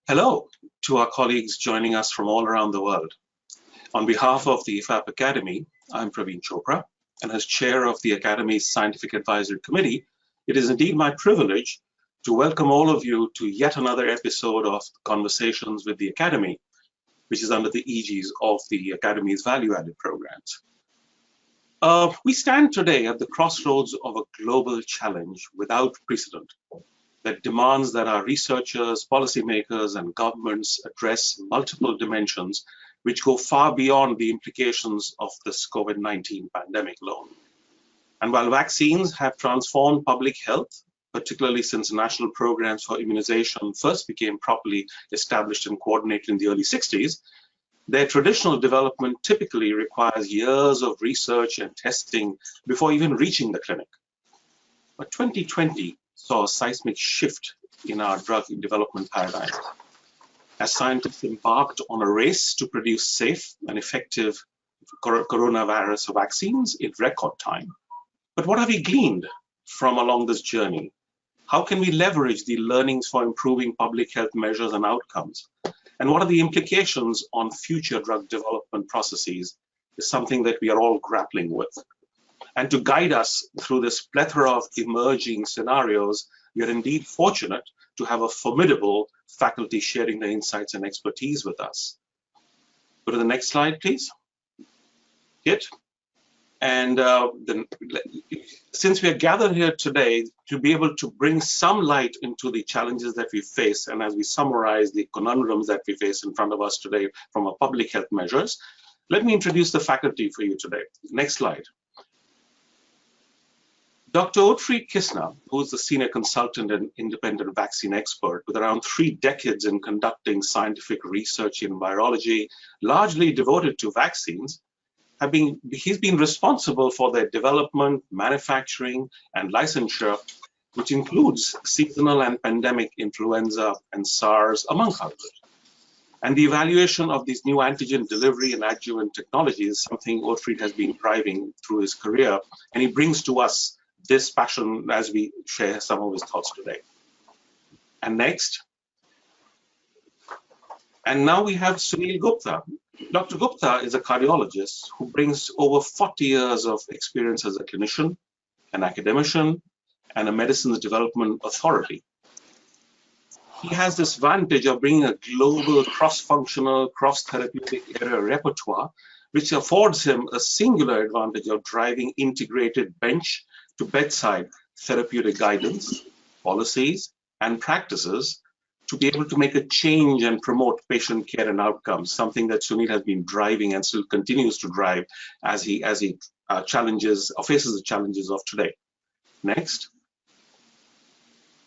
Hello to our colleagues joining us from all around the world. On behalf of the IFAP Academy, I'm Praveen Chopra, and as chair of the Academy's Scientific Advisory Committee, it is indeed my privilege to welcome all of you to yet another episode of Conversations with the Academy, which is under the aegis of the Academy's value-added programs. We stand today at the crossroads of a global challenge without precedent that demands that our researchers, policymakers, and governments address multiple dimensions which go far beyond the implications of this COVID-19 pandemic alone. And while vaccines have transformed public health, particularly since national programs for immunization first became properly established and coordinated in the early 60s, their traditional development typically requires years of research and testing before even reaching the clinic. But 2020 saw a seismic shift in our drug development paradigm as scientists embarked on a race to produce safe and effective coronavirus vaccines in record time. But what have we gleaned from along this journey? How can we leverage the learnings for improving public health measures and outcomes? And what are the implications on future drug development processes is something that we are all grappling with. And to guide us through this plethora of emerging scenarios, we are indeed fortunate to have a formidable faculty sharing their insights and expertise with us. Go to the next slide, please. Hit. And since we are gathered here today to be able to bring some light into the challenges that we face, and as we summarize the conundrums that we face in front of us today from our public health measures, let me introduce the faculty for you today. Next slide. Dr. Ottfried Kissner, who is the senior consultant and independent vaccine expert with around 3 decades in conducting scientific research in virology, largely devoted to vaccines, he's been responsible for their development, manufacturing, and licensure, which includes seasonal and pandemic influenza and SARS, among others. And the evaluation of these new antigen delivery and adjuvant technologies is something Ottfried has been driving through his career, and he brings to us this passion as we share some of his thoughts today. And next. And now we have Sunil Gupta. Dr. Gupta is a cardiologist who brings over 40 years of experience as a clinician, an academician, and a medicines development authority. He has this advantage of bringing a global, cross-functional, cross-therapeutic area repertoire, which affords him a singular advantage of driving integrated bench to bedside therapeutic guidance, policies, and practices to be able to make a change and promote patient care and outcomes, something that Sunil has been driving and still continues to drive as he faces the challenges of today. Next.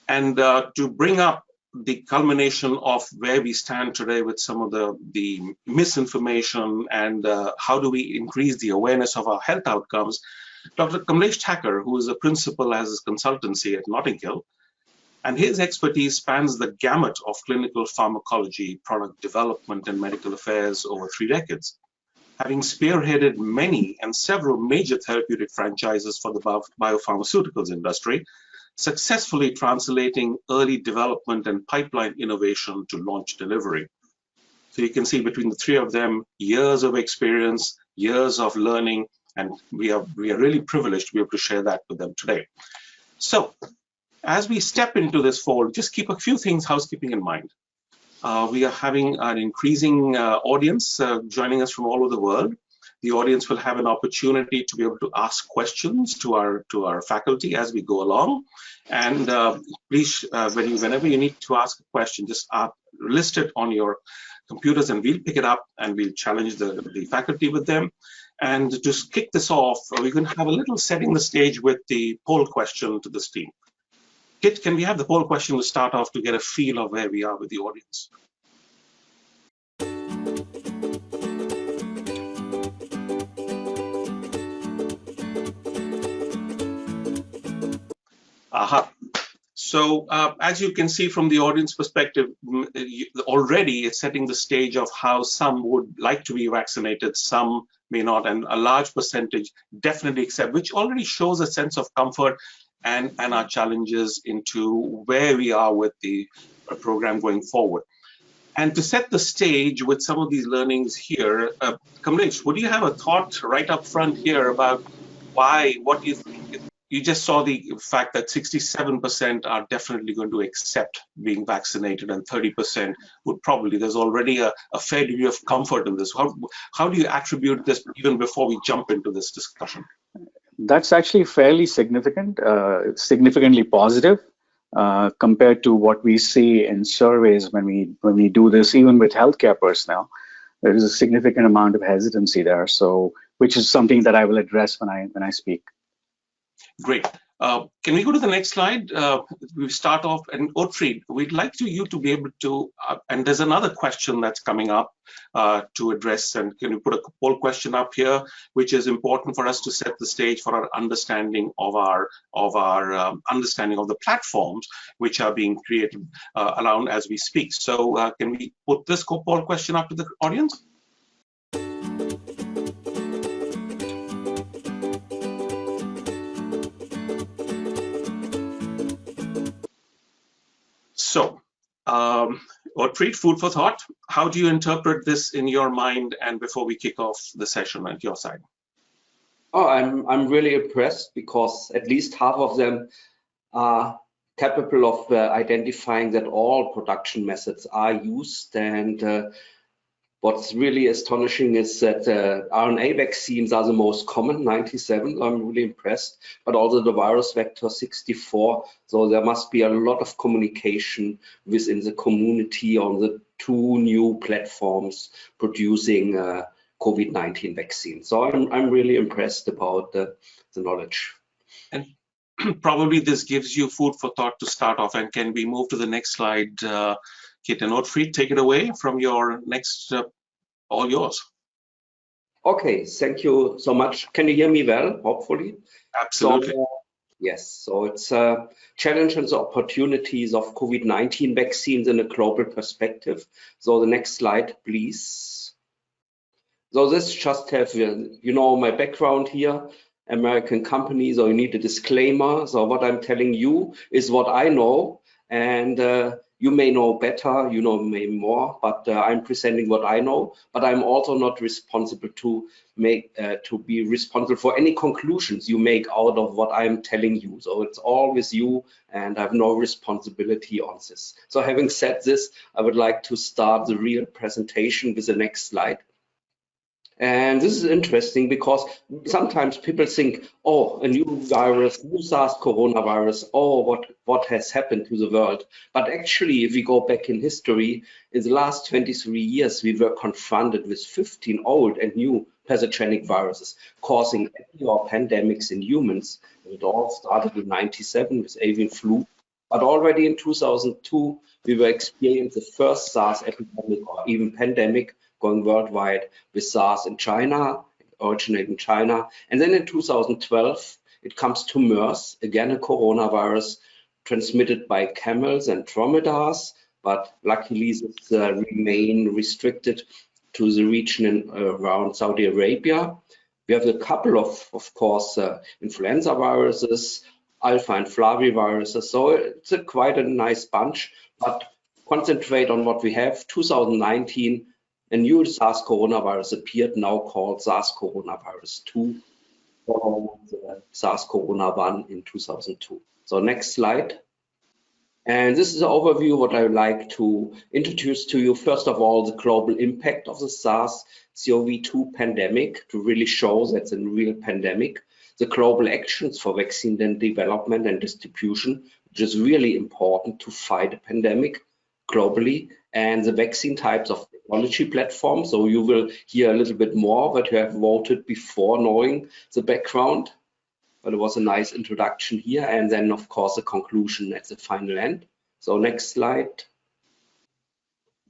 And to bring up the culmination of where we stand today with some of the misinformation and how do we increase the awareness of our health outcomes, Dr. Kamlesh Thakur, who is a principal as his consultancy at Notting Hill, and his expertise spans the gamut of clinical pharmacology, product development, and medical affairs over 3 decades, having spearheaded many and several major therapeutic franchises for the biopharmaceuticals industry, successfully translating early development and pipeline innovation to launch delivery. So you can see between the 3 of them, years of experience, years of learning, and we are really privileged to be able to share that with them today. So, as we step into this fold, just keep a few things housekeeping in mind. We are having an increasing audience joining us from all over the world. The audience will have an opportunity to be able to ask questions to our faculty as we go along. And please, whenever you need to ask a question, just list it on your computers and we'll pick it up and we'll challenge the faculty with them. And to kick this off, we're going to have a little setting the stage with the poll question to this team. Kit, can we have the poll question to start off to get a feel of where we are with the audience? Aha. So as you can see from the audience perspective, already it's setting the stage of how some would like to be vaccinated, some may not, and a large percentage definitely accept, which already shows a sense of comfort and our challenges into where we are with the program going forward. And to set the stage with some of these learnings here, Kamlesh, would you have a thought right up front here about why, what you think? You just saw the fact that 67% are definitely going to accept being vaccinated and 30% would probably, there's already a fair degree of comfort in this. How do you attribute this even before we jump into this discussion? That's actually fairly significant, significantly positive compared to what we see in surveys when we do this, even with healthcare personnel. There is a significant amount of hesitancy there, so which is something that I will address when I speak. Great. Can we go to the next slide? We start off, and Otfried, we'd like you to be able to, and there's another question that's coming up to address, and can you put a poll question up here, which is important for us to set the stage for our understanding of our understanding of the platforms which are being created around as we speak. So can we put this poll question up to the audience? So, Otfried, food for thought. How do you interpret this in your mind? And before we kick off the session at your side. Oh, I'm really impressed because at least half of them are capable of identifying that all production methods are used. And what's really astonishing is that RNA vaccines are the most common, 97. I'm really impressed, but also the virus vector 64. So there must be a lot of communication within the community on the two new platforms producing COVID-19 vaccines. So I'm really impressed about the knowledge. And probably this gives you food for thought to start off. And can we move to the next slide? Kit and Otfried, take it away from your next, all yours. Okay, thank you so much. Can you hear me well, hopefully? Absolutely. So, yes, so it's challenges and opportunities of COVID-19 vaccines in a global perspective. So the next slide, please. So this just have, you know, my background here, American company, so you need a disclaimer. So what I'm telling you is what I know, and you may know better, you know may more, but I'm presenting what I know. But I'm also not responsible to be responsible for any conclusions you make out of what I'm telling you. So it's all with you, and I have no responsibility on this. So having said this, I would like to start the real presentation with the next slide. And this is interesting because sometimes people think, oh, a new virus, new SARS coronavirus, oh, what has happened to the world? But actually, if we go back in history, in the last 23 years, we were confronted with 15 old and new pathogenic viruses causing pandemics in humans. It all started in 97 with avian flu. But already in 2002, we were experiencing the first SARS epidemic or even pandemic going worldwide with SARS in China, originating in China. And then in 2012, it comes to MERS, again a coronavirus transmitted by camels and dromedaries, but luckily this remain restricted to the region around Saudi Arabia. We have a couple of course, influenza viruses, alpha and flaviviruses, so it's quite a nice bunch, but concentrate on what we have. 2019, a new SARS coronavirus appeared, now called SARS coronavirus 2, following the SARS coronavirus 1 in 2002. So next slide. And this is an overview what I would like to introduce to you. First of all, the global impact of the SARS-CoV-2 pandemic to really show that it's a real pandemic. The global actions for vaccine development and distribution, which is really important to fight a pandemic globally, and the vaccine types of technology platforms. So you will hear a little bit more, but you have voted before knowing the background. But it was a nice introduction here, and then of course a conclusion at the final end. So next slide.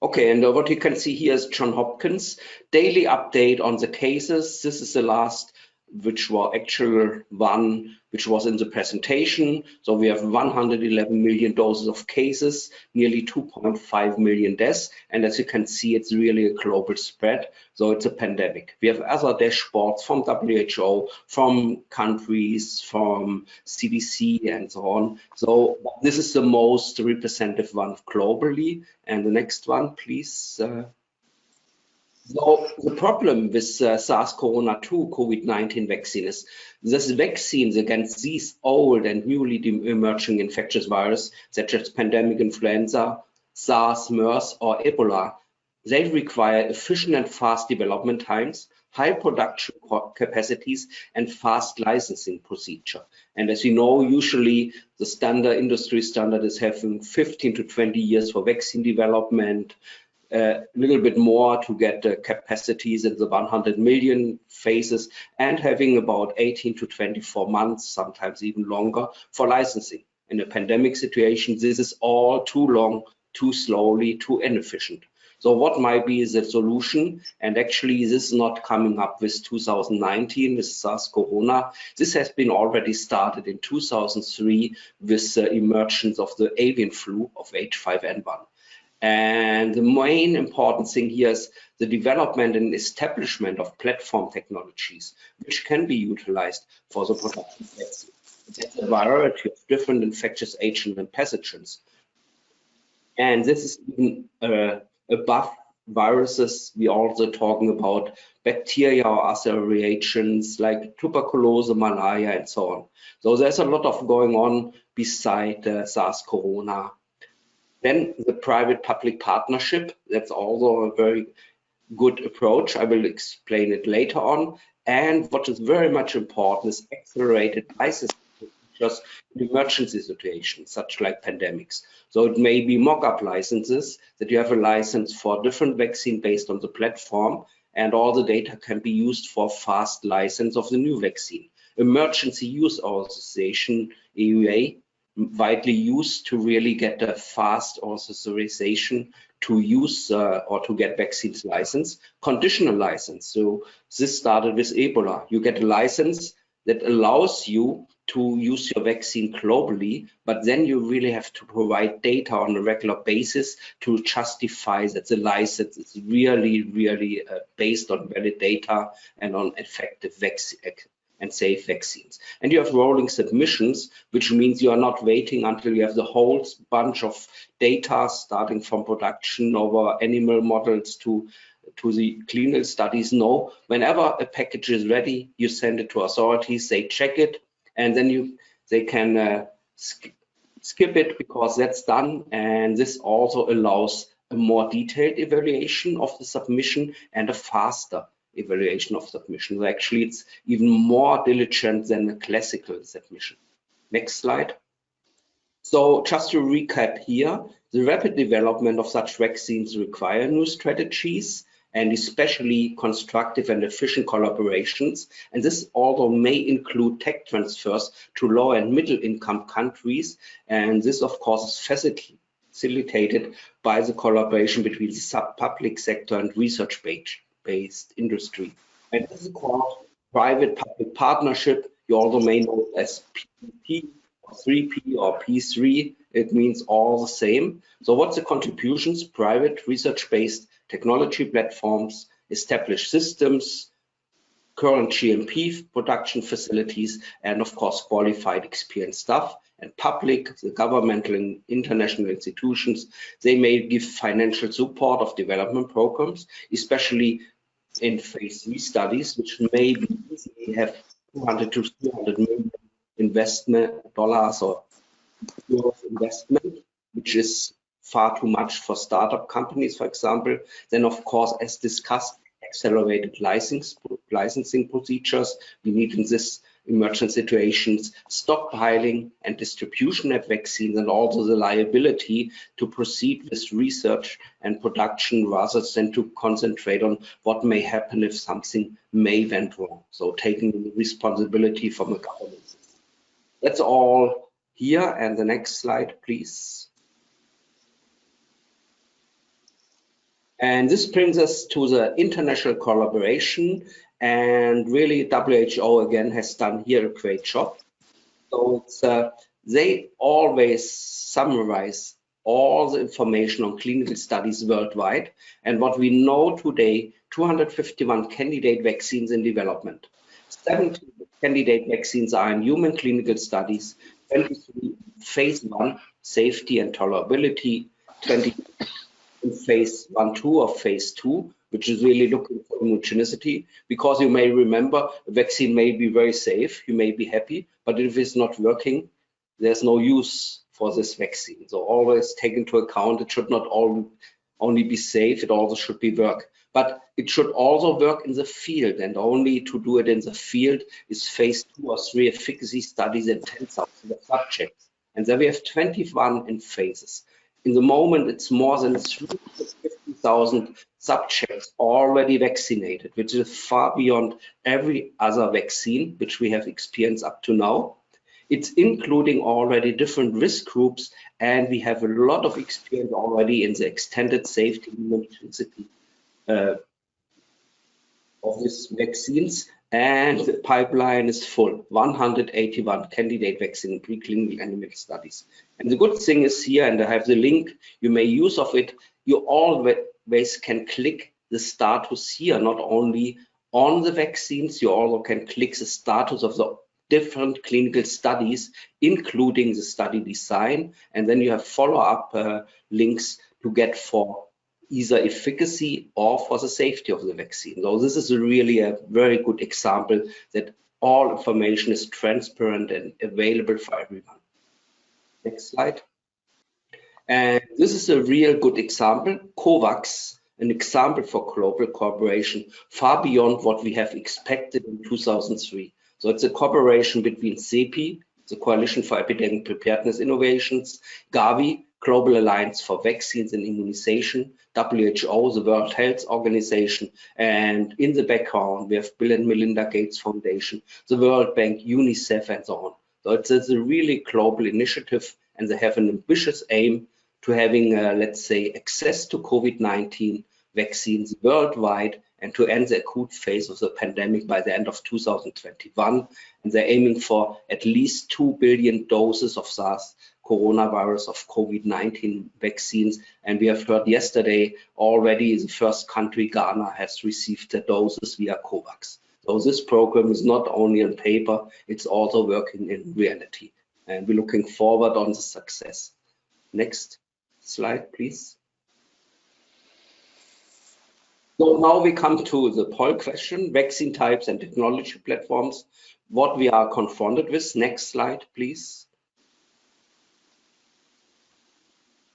Okay, and what you can see here is Johns Hopkins daily update on the cases. This is the last which was actual one which was in the presentation. So we have 111 million doses of cases, nearly 2.5 million deaths. And as you can see, it's really a global spread. So it's a pandemic. We have other dashboards from WHO, from countries, from CDC and so on. So this is the most representative one globally. And the next one, please. So the problem with SARS-CoV-2 COVID-19 vaccine is this vaccines against these old and newly emerging infectious viruses, such as pandemic influenza, SARS, MERS, or Ebola, they require efficient and fast development times, high production capacities, and fast licensing procedure. And as you know, usually the industry standard is having 15 to 20 years for vaccine development, a little bit more to get the capacities in the 100 million phases, and having about 18 to 24 months, sometimes even longer, for licensing. In a pandemic situation, this is all too long, too slowly, too inefficient. So what might be the solution? And actually, this is not coming up with 2019 with SARS-CoV. This has been already started in 2003 with the emergence of the avian flu of H5N1. And the main important thing here is the development and establishment of platform technologies, which can be utilized for the production of vaccines. There's a variety of different infectious agents and pathogens. And this is even above viruses. We're also talking about bacteria or other reagents like tuberculosis, malaria, and so on. So there's a lot of going on beside SARS-CoV. Then the private-public partnership, that's also a very good approach. I will explain it later on. And what is very much important is accelerated licensing just in emergency situations, such like pandemics. So it may be mock-up licenses, that you have a license for different vaccine based on the platform, and all the data can be used for fast license of the new vaccine. Emergency Use Authorization, EUA, widely used to really get a fast authorization to use or to get vaccines license. Conditional license. So this started with Ebola. You get a license that allows you to use your vaccine globally, but then you really have to provide data on a regular basis to justify that the license is really based on valid data and on effective vaccine and safe vaccines. And you have rolling submissions, which means you are not waiting until you have the whole bunch of data starting from production over animal models to the clinical studies. No, whenever a package is ready, you send it to authorities, they check it, and then they can skip it because that's done. And this also allows a more detailed evaluation of the submission and a faster evaluation of submission. So actually, it's even more diligent than a classical submission. Next slide. So just to recap here, the rapid development of such vaccines require new strategies and especially constructive and efficient collaborations. And this also may include tech transfers to low and middle income countries. And this, of course, is facilitated by the collaboration between the public sector and research-based industry. And this is called private-public partnership. You also may know it as PPP, or 3P, or P3. It means all the same. So what's the contributions? Private research-based technology platforms, established systems, current GMP production facilities, and of course qualified experienced staff. And public, the governmental and international institutions, they may give financial support of development programs, especially in phase 3 studies, which may be easily have 200 to 300 million investment dollars or euros investment, which is far too much for startup companies, for example. Then, of course, as discussed, accelerated licensing procedures. We need in this emergent situations, stockpiling and distribution of vaccines, and also the liability to proceed with research and production rather than to concentrate on what may happen if something may went wrong. So taking responsibility from a government. That's all here. And the next slide, please. And this brings us to the international collaboration and really WHO again has done here a great job. So it's, they always summarize all the information on clinical studies worldwide. And what we know today, 251 candidate vaccines in development. 70 candidate vaccines are in human clinical studies, 23 phase 1, safety and tolerability, 20 in phase 1/2 or phase 2, which is really looking for immunogenicity, because you may remember a vaccine may be very safe, you may be happy, but if it's not working, there's no use for this vaccine. So always take into account it should not only be safe, it also should be work. But it should also work in the field, and only to do it in the field is phase 2 or 3 efficacy studies in 10,000 subjects. And there we have 21 in phases. In the moment, it's more than 350,000 subjects already vaccinated, which is far beyond every other vaccine which we have experienced up to now. It's including already different risk groups, and we have a lot of experience already in the extended safety immunogenicity of these vaccines, and the pipeline is full, 181 candidate vaccine preclinical animal studies. And the good thing is here, and I have the link, you may use of it, you always can click the status here, not only on the vaccines, you also can click the status of the different clinical studies, including the study design, and then you have follow-up links to get for either efficacy or for the safety of the vaccine. So this is really a very good example that all information is transparent and available for everyone. Next slide. And this is a real good example. COVAX, an example for global cooperation, far beyond what we have expected in 2003. So it's a cooperation between CEPI, the Coalition for Epidemic Preparedness Innovations, Gavi, Global Alliance for Vaccines and Immunization, WHO, the World Health Organization, and in the background we have Bill and Melinda Gates Foundation, the World Bank, UNICEF, and so on. So it's a really global initiative, and they have an ambitious aim to having, let's say, access to COVID-19 vaccines worldwide and to end the acute phase of the pandemic by the end of 2021. And they're aiming for at least 2 billion doses of SARS coronavirus of COVID-19 vaccines. And we have heard yesterday already the first country, Ghana, has received the doses via COVAX. So this program is not only on paper, it's also working in reality. And we're looking forward on the success. Next slide, please. So now we come to the poll question, vaccine types and technology platforms, what we are confronted with. Next slide, please.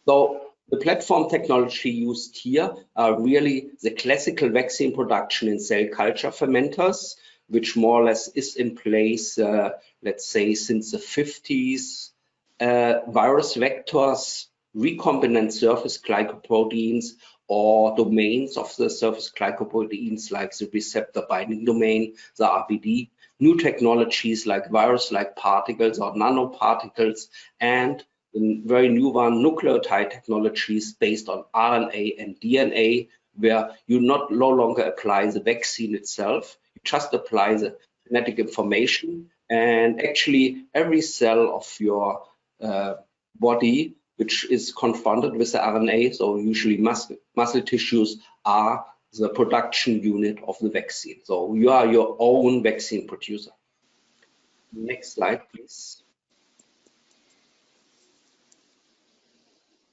So the platform technology used here are really the classical vaccine production in cell culture fermenters, which more or less is in place, let's say, since the 50s. Virus vectors, recombinant surface glycoproteins, or domains of the surface glycoproteins like the receptor binding domain, the RBD, new technologies like virus-like particles or nanoparticles, and the very new one, nucleotide technologies based on RNA and DNA, where you no longer apply the vaccine itself, you just apply the genetic information, and actually every cell of your body which is confronted with the RNA, so usually muscle tissues are the production unit of the vaccine. So you are your own vaccine producer. Next slide, please.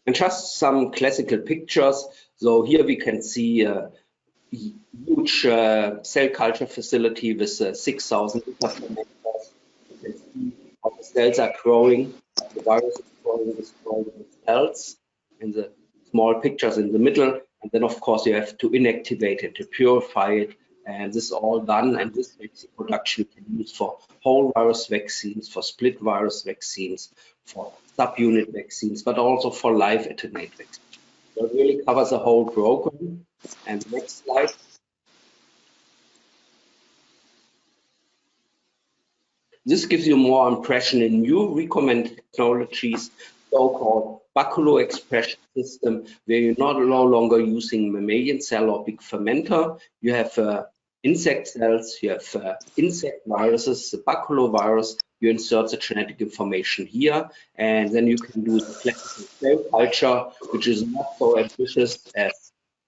And just some classical pictures. So here we can see a huge cell culture facility with 6,000 fermenters. You can see how the cells are growing, the virus is growing with cells, and the small pictures in the middle. And then, of course, you have to inactivate it, to purify it. And this is all done. And this vaccine production you can use for whole virus vaccines, for split virus vaccines, for subunit vaccines, but also for live attenuate vaccines. So it really covers the whole program. And next slide. This gives you more impression in new recombinant technologies, so-called baculo expression system, where you're no longer using mammalian cell or big fermenter. You have a insect cells, you have insect viruses, the baculovirus. You insert the genetic information here, and then you can do the classical cell culture, which is not so ambitious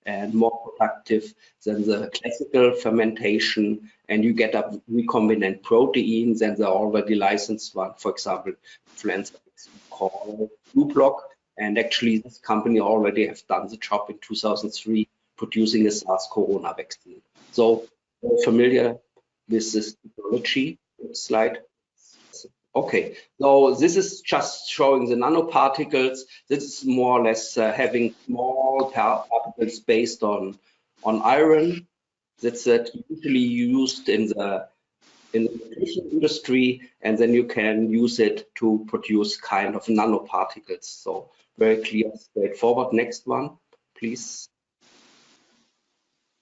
and more productive than the classical fermentation, and you get a recombinant proteins, and the already licensed one, for example, influenza called Flublok, and actually this company already have done the job in 2003, producing a SARS corona vaccine. So familiar with this technology. Next slide. Okay, so this is just showing the nanoparticles. This is more or less having small particles based on iron. That's usually used in the nutrition industry, and then you can use it to produce kind of nanoparticles. So very clear, straightforward. Next one, please.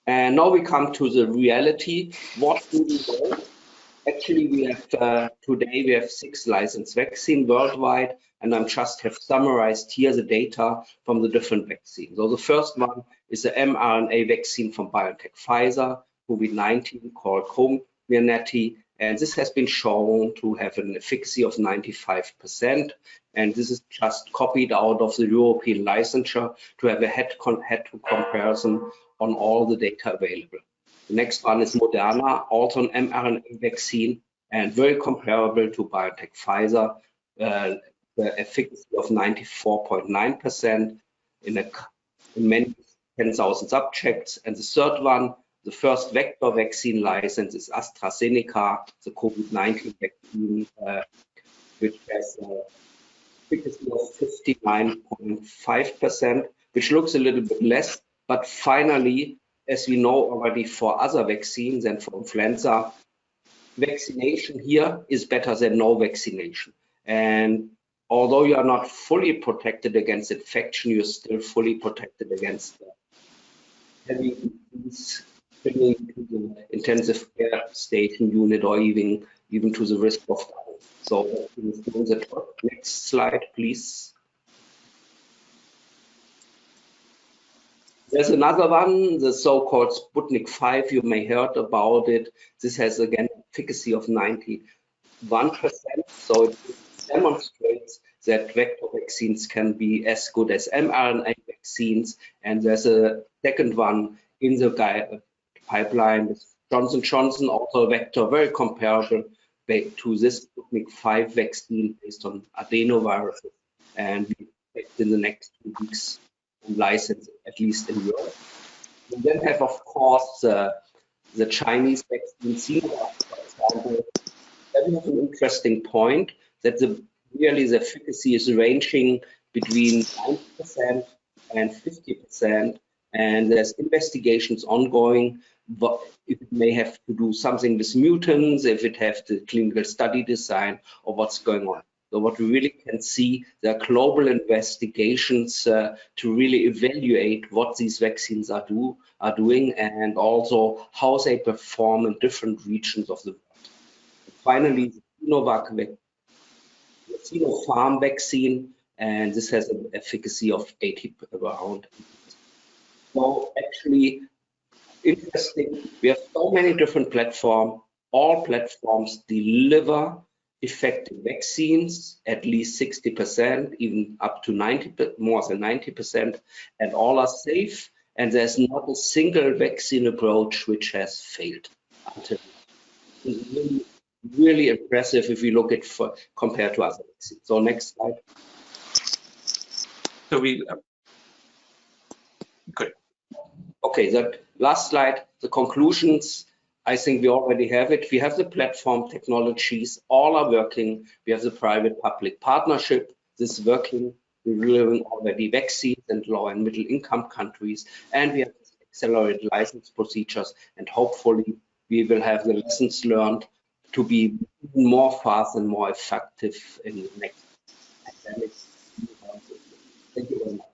And now we come to the reality. What do we know? Actually, we have today we have 6 licensed vaccines worldwide, and I'm just have summarized here the data from the different vaccines. So the first one is the mRNA vaccine from BioNTech Pfizer, COVID-19, called Comirnaty, and this has been shown to have an efficacy of 95%, and this is just copied out of the European licensure to have a head-to-head comparison on all the data available. The next one is Moderna, also an mRNA vaccine, and very comparable to BioNTech Pfizer, the efficacy of 94.9% in many 10,000 subjects. And the third one, the first vector vaccine license, is AstraZeneca, the COVID-19 vaccine, which has an efficacy of 59.5%, which looks a little bit less, but finally, as we know already for other vaccines and for influenza, vaccination here is better than no vaccination. And although you are not fully protected against infection, you're still fully protected against having disease bringing to the intensive care station unit or even to the risk of dying. So next slide, please. There's another one, the so-called Sputnik 5. You may heard about it. This has again efficacy of 91%. So it demonstrates that vector vaccines can be as good as mRNA vaccines. And there's a second one in the pipeline, Johnson & Johnson, also vector, very comparable to this Sputnik 5 vaccine based on adenoviruses. And we expect in the next 2 weeks license, at least in Europe. We then have, of course, the Chinese vaccine, Sinovac, for example. That is an interesting point that the efficacy is ranging between 90% and 50%, and there's investigations ongoing. But if it may have to do something with mutants, if it have the clinical study design, or what's going on. So what we really can see, there are global investigations to really evaluate what these vaccines are doing, and also how they perform in different regions of the world. And finally, the Sinovac, the Sinopharm vaccine, and this has an efficacy of around 80%. So actually, interesting. We have so many different platforms. All platforms deliver effective vaccines, at least 60%, even up to 90%, more than 90%, and all are safe. And there's not a single vaccine approach which has failed until now. It's really, really impressive if you look at compared to other vaccines. So next slide. So good. Okay, that last slide, the conclusions. I think we already have it. We have the platform technologies, all are working. We have the private-public partnership, this is working. We're delivering already vaccines in low and middle income countries, and we have accelerated license procedures, and hopefully we will have the lessons learned to be even more fast and more effective in the next pandemic. Thank you very much.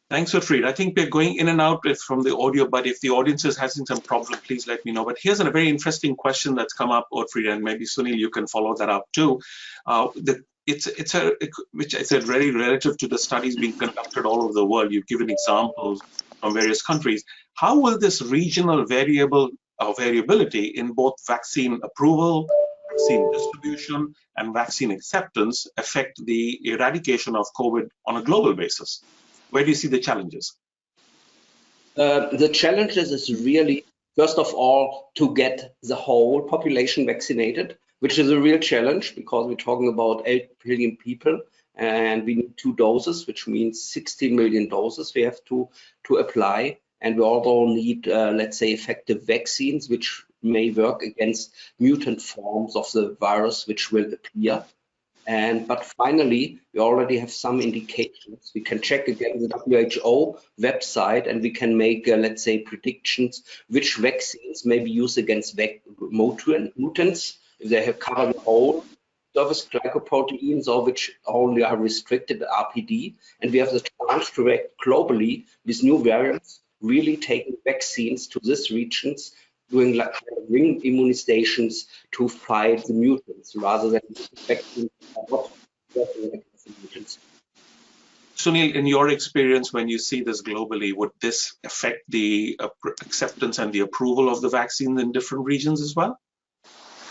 Thanks, Wilfried. I think we're going in and out from the audio, but if the audience is having some problem, please let me know. But here's a very interesting question that's come up, Wilfried, and maybe Sunil, you can follow that up too. Which I said, very relative to the studies being conducted all over the world. You've given examples from various countries. How will this regional variable variability in both vaccine approval, vaccine distribution, and vaccine acceptance affect the eradication of COVID on a global basis? Where do you see the challenges? The challenges is really, first of all, to get the whole population vaccinated, which is a real challenge because we're talking about 8 billion people and we need 2 doses, which means 16 million doses we have to apply. And we also need, let's say, effective vaccines, which may work against mutant forms of the virus, which will appear. But finally, we already have some indications. We can check again the WHO website and we can make, let's say, predictions which vaccines may be used against mutants, if they have covered the whole surface glycoproteins or which only are restricted RPD. And we have the chance to react globally with new variants, really taking vaccines to these regions, doing like ring immunizations to fight the mutants rather than vaccines against the mutants. Sunil, in your experience, when you see this globally, would this affect the acceptance and the approval of the vaccine in different regions as well?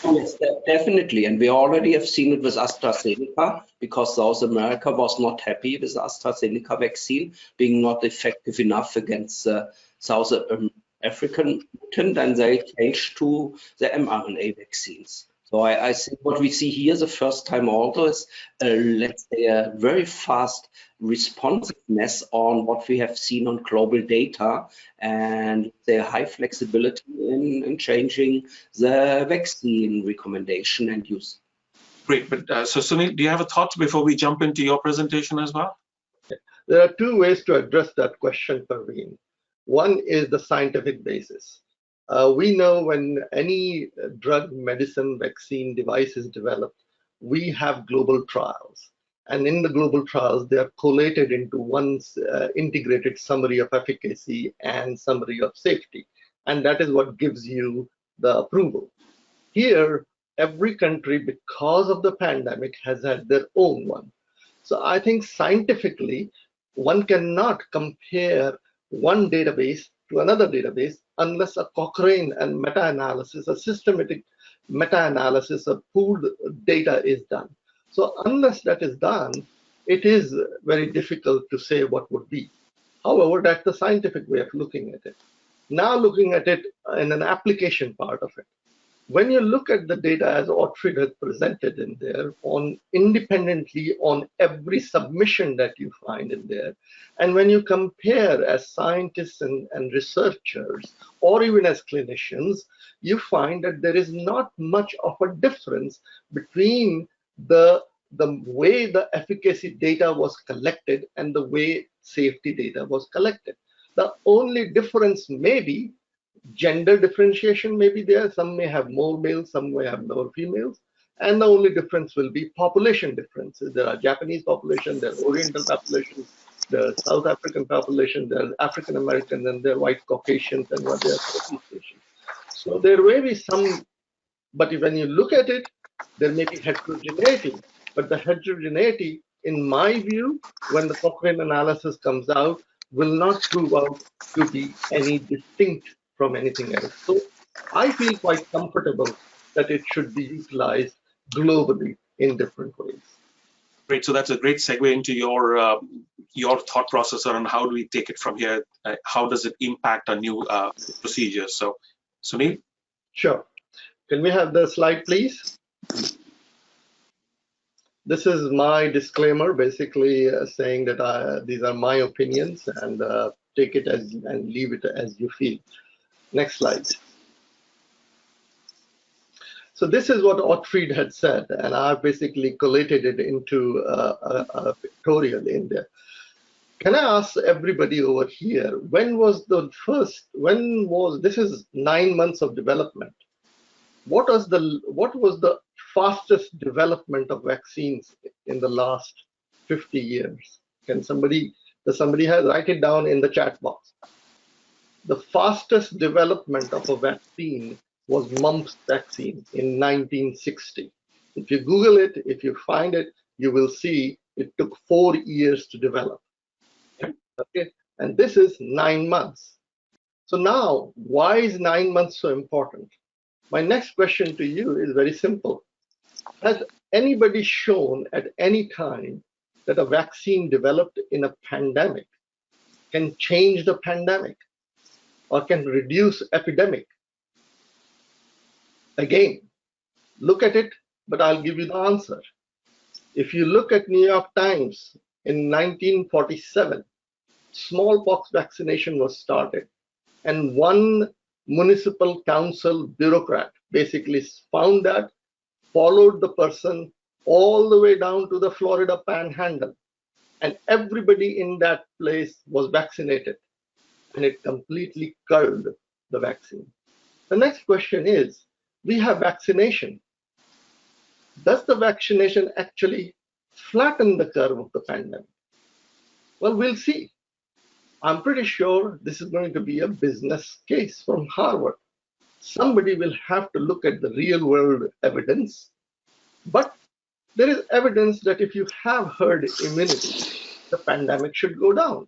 Yes, definitely. And we already have seen it with AstraZeneca because South America was not happy with the AstraZeneca vaccine being not effective enough against South African mutant, and they changed to the mRNA vaccines. So I think what we see here the first time also is, let's say, a very fast responsiveness on what we have seen on global data and the high flexibility in changing the vaccine recommendation and use. Great, but so Sunil, do you have a thought before we jump into your presentation as well? There are 2 ways to address that question, Parveen. One is the scientific basis. We know when any drug, medicine, vaccine device is developed, we have global trials. And in the global trials, they are collated into one integrated summary of efficacy and summary of safety. And that is what gives you the approval. Here, every country, because of the pandemic, has had their own one. So I think scientifically, one cannot compare one database to another database unless a Cochrane and meta-analysis, a systematic meta-analysis of pooled data is done. So unless that is done, it is very difficult to say what would be. However, that's the scientific way of looking at it. Now looking at it in an application part of it. When you look at the data as Ottfried has presented in there, on independently on every submission that you find in there, and when you compare as scientists and researchers, or even as clinicians, you find that there is not much of a difference between the way the efficacy data was collected and the way safety data was collected. The only difference may be gender differentiation may be there. Some may have more males, some may have more females. And the only difference will be population differences. There are Japanese population, there are Oriental population, there are South African population, there are African Americans, and there are white Caucasians, and what they are Southeast Asians. So there may be some, but when you look at it, there may be heterogeneity. But the heterogeneity, in my view, when the Cochrane analysis comes out, will not prove out to be any distinct from anything else. So I feel quite comfortable that it should be utilized globally in different ways. Great. So that's a great segue into your thought process on how do we take it from here? How does it impact our new procedures? So, Sunil? Sure. Can we have the slide, please? This is my disclaimer, basically saying that these are my opinions, and take it as and leave it as you feel. Next slide. So this is what Ottfried had said, and I've basically collated it into a pictorial in there. Can I ask everybody over here, when was this is 9 months of development. What was the fastest development of vaccines in the last 50 years? Does somebody write it down in the chat box? The fastest development of a vaccine was mumps vaccine in 1960. If you Google it, if you find it, you will see it took 4 years to develop. Okay, and this is 9 months. So now, why is 9 months so important? My next question to you is very simple. Has anybody shown at any time that a vaccine developed in a pandemic can change the pandemic or can reduce epidemic? Again, look at it, but I'll give you the answer. If you look at New York Times in 1947, smallpox vaccination was started, and one municipal council bureaucrat basically found that, followed the person all the way down to the Florida Panhandle, and everybody in that place was vaccinated, and it completely curbed the vaccine. The next question is, we have vaccination. Does the vaccination actually flatten the curve of the pandemic? Well, we'll see. I'm pretty sure this is going to be a business case from Harvard. Somebody will have to look at the real world evidence, but there is evidence that if you have herd immunity, the pandemic should go down.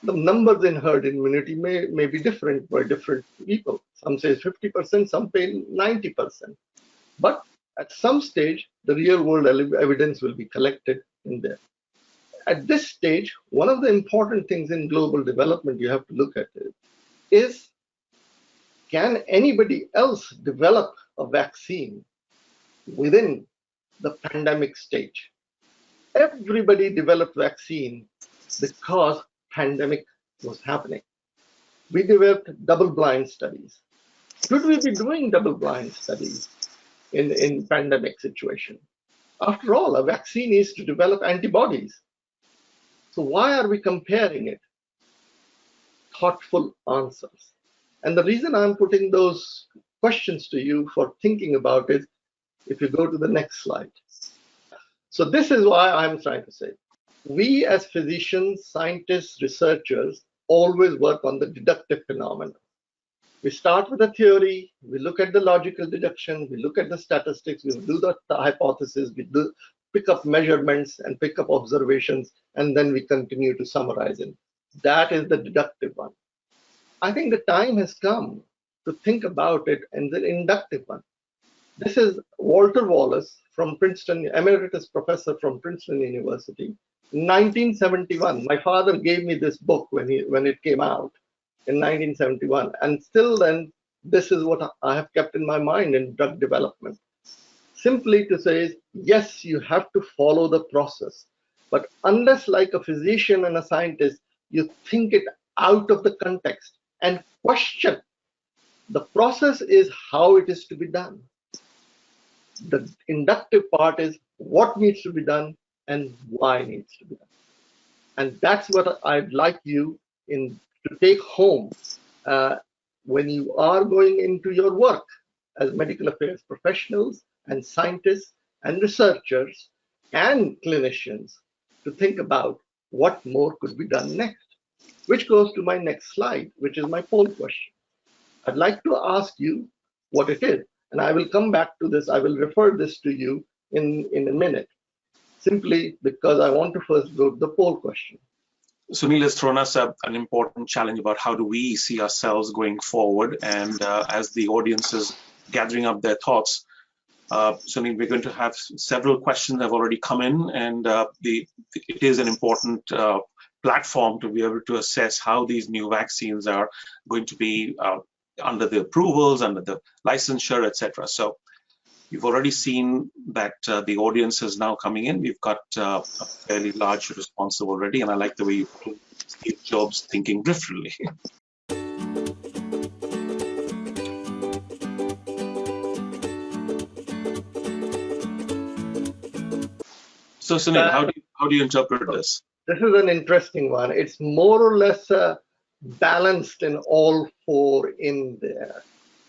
The numbers in herd immunity may be different for different people. Some say 50%, some say 90%. But at some stage, the real world evidence will be collected in there. At this stage, one of the important things in global development you have to look at is, can anybody else develop a vaccine within the pandemic stage? Everybody developed vaccine because pandemic was happening. We developed double-blind studies. Should we be doing double-blind studies in pandemic situation? After all, a vaccine is to develop antibodies. So why are we comparing it? Thoughtful answers. And the reason I'm putting those questions to you for thinking about it, if you go to the next slide. So this is why I'm trying to say, we as physicians, scientists, researchers, always work on the deductive phenomena. We start with a theory, we look at the logical deduction, we look at the statistics, we do the hypothesis, we pick up measurements and pick up observations, and then we continue to summarize it. That is the deductive one. I think the time has come to think about it in the inductive one. This is Walter Wallace from Princeton, emeritus professor from Princeton University. In 1971, my father gave me this book when it came out in 1971, and still then, this is what I have kept in my mind in drug development. Simply to say, yes, you have to follow the process, but unless, like a physician and a scientist, you think it out of the context and question, the process is how it is to be done. The inductive part is what needs to be done and why it needs to be done. And that's what I'd like you to take home when you are going into your work as medical affairs professionals and scientists and researchers and clinicians, to think about what more could be done next, which goes to my next slide, which is my poll question. I'd like to ask you what it is, and I will come back to this. I will refer this to you in a minute, simply because I want to first go to the poll question. Sunil has thrown us an important challenge about how do we see ourselves going forward, and as the audience is gathering up their thoughts, Sunil, we're going to have several questions that have already come in, and it is an important platform to be able to assess how these new vaccines are going to be under the approvals, under the licensure, etc. So you've already seen that the audience is now coming in. We've got a fairly large response already, and I like the way you put Steve Jobs thinking differently. So Sunil, how do you interpret this? This is an interesting one. It's more or less balanced in all four in there.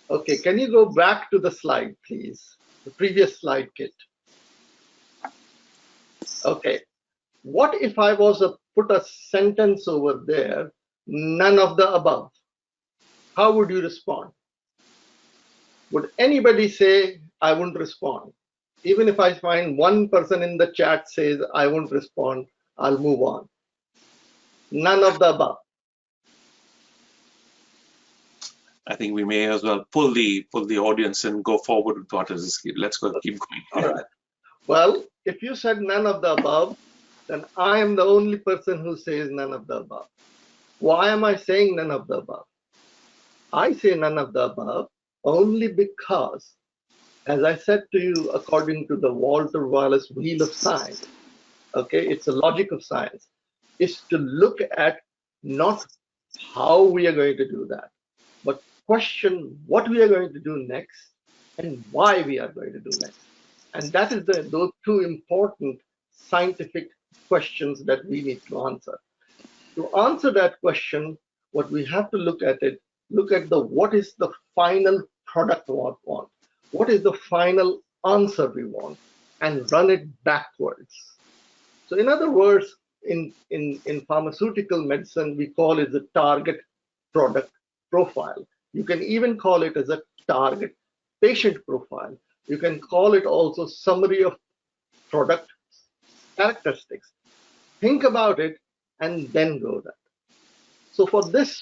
Okay, can you go back to the slide, please? The previous slide, Kit. Okay, what if I was to put a sentence over there, none of the above? How would you respond? Would anybody say, I wouldn't respond? Even if I find one person in the chat says, I won't respond, I'll move on. None of the above. I think we may as well pull the audience and go forward with what is. Let's go, keep going. All right. Well, if you said none of the above, then I am the only person who says none of the above. Why am I saying none of the above? I say none of the above only because, as I said to you, according to the Walter Wallace Wheel of Science, okay, it's a logic of science, is to look at not how we are going to do that, but question what we are going to do next and why we are going to do next. And that is those two important scientific questions that we need to answer. To answer that question, what we have to look at what is the final product we want, what is the final answer we want, and run it backwards. So in other words, in pharmaceutical medicine, we call it the target product profile. You can even call it as a target patient profile. You can call it also summary of product characteristics. Think about it and then go there. So for this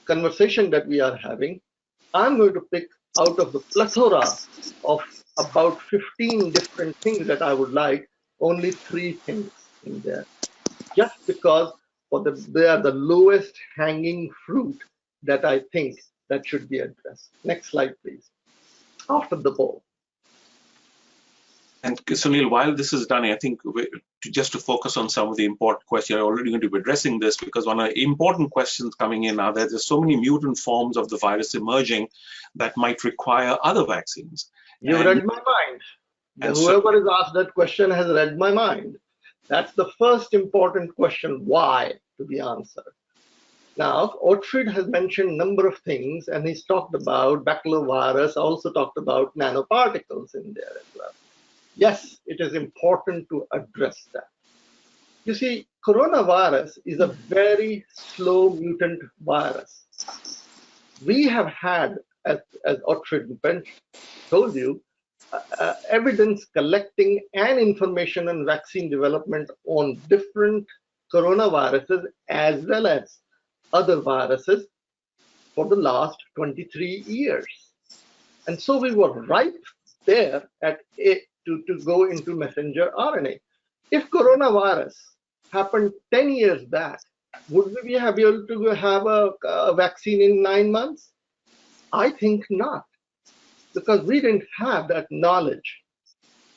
conversation that we are having, I'm going to pick out of the plethora of about 15 different things that I would like, only 3 things in there, just because they are the lowest hanging fruit that I think that should be addressed. Next slide, please. After the poll. And Sunil, while this is done, I think just to focus on some of the important questions, you're already going to be addressing this, because one of the important questions coming in are that there's so many mutant forms of the virus emerging that might require other vaccines. You read my mind. And whoever has asked that question has read my mind. That's the first important question, why, to be answered. Now, Ottfried has mentioned a number of things, and he's talked about baculovirus, also talked about nanoparticles in there as well. Yes, it is important to address that. You see, coronavirus is a very slow mutant virus. We have had, as Ottfried told you, evidence collecting and information on vaccine development on different coronaviruses as well as other viruses for the last 23 years. And so we were right there at it to go into messenger RNA. If coronavirus happened 10 years back, would we be able to have a vaccine in 9 months? I think not, because we didn't have that knowledge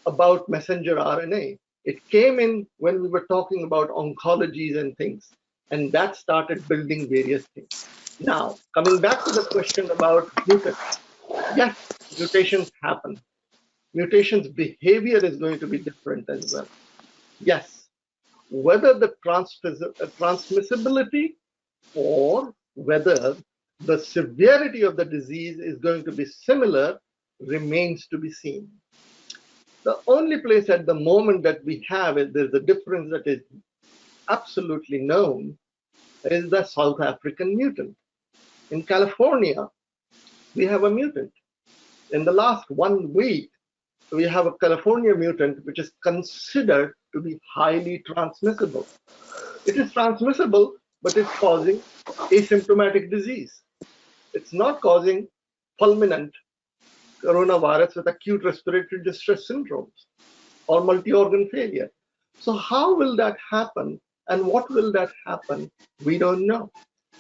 about messenger RNA. It came in when we were talking about oncologies and things, and that started building various things. Now, coming back to the question about mutants. Yes, mutations happen. Mutations' behavior is going to be different as well. Yes, whether the transmissibility or whether the severity of the disease is going to be similar remains to be seen. The only place at the moment that we have is there's a difference that is absolutely known is the South African mutant. In California, we have a mutant. In the last 1 week, we have a California mutant which is considered to be highly transmissible. It is transmissible, but it's causing asymptomatic disease. It's not causing fulminant coronavirus with acute respiratory distress syndromes or multi-organ failure. So how will that happen, and what will that happen? We don't know.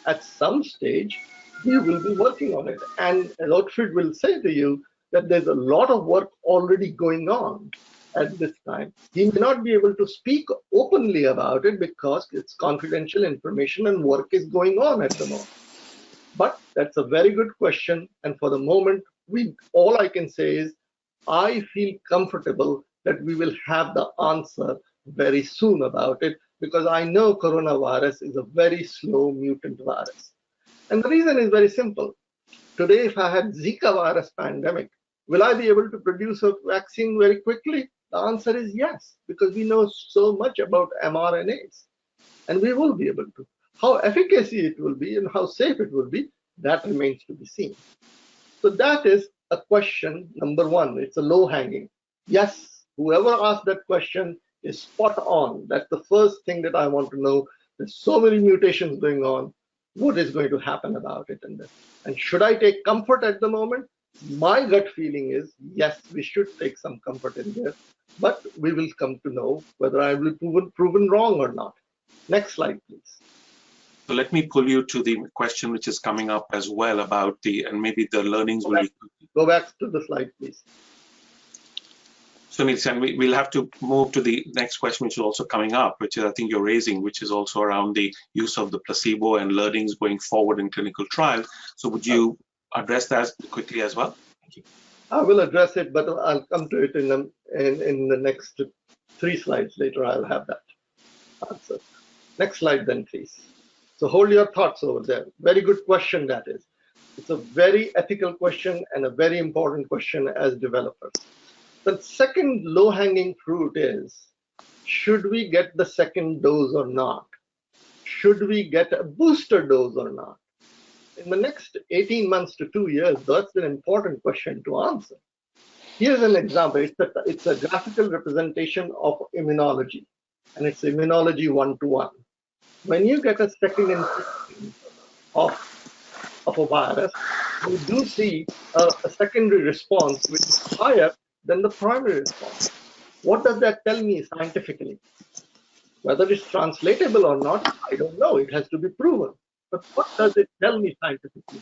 At some stage, we will be working on it. And as Ottfried will say to you, that there's a lot of work already going on at this time. He may not be able to speak openly about it because it's confidential information and work is going on at the moment. But that's a very good question. And for the moment, all I can say is I feel comfortable that we will have the answer very soon about it, because I know coronavirus is a very slow mutant virus. And the reason is very simple. Today, if I had Zika virus pandemic, will I be able to produce a vaccine very quickly? The answer is yes, because we know so much about mRNAs, and we will be able to. How efficacious it will be and how safe it will be, that remains to be seen. So that is a question number one. It's a low hanging. Yes, whoever asked that question is spot on. That's the first thing that I want to know. There's so many mutations going on. what is going to happen about it. And should I take comfort at the moment? My gut feeling is, yes, we should take some comfort in there, but we will come to know whether I will be proven wrong or not. Next slide, please. So let me pull you to the question which is coming up as well about and maybe the learnings will be. Go back to the slide, please. So we'll have to move to the next question, which is also coming up, which is I think you're raising, which is also around the use of the placebo and learnings going forward in clinical trials. So would you address that quickly as well? Thank you. I will address it, but I'll come to it in the next 3 slides later. I'll have that answer. Next slide then, please. So hold your thoughts over there. Very good question that is. It's a very ethical question and a very important question as developers. The second low-hanging fruit is, should we get the second dose or not? Should we get a booster dose or not? In the next 18 months to 2 years, that's an important question to answer. Here's an example. It's a graphical representation of immunology, and it's immunology 1-to-1. When you get a second infection of a virus, you do see a secondary response which is higher than the primary response. What does that tell me scientifically? Whether it's translatable or not, I don't know. It has to be proven. But what does it tell me scientifically?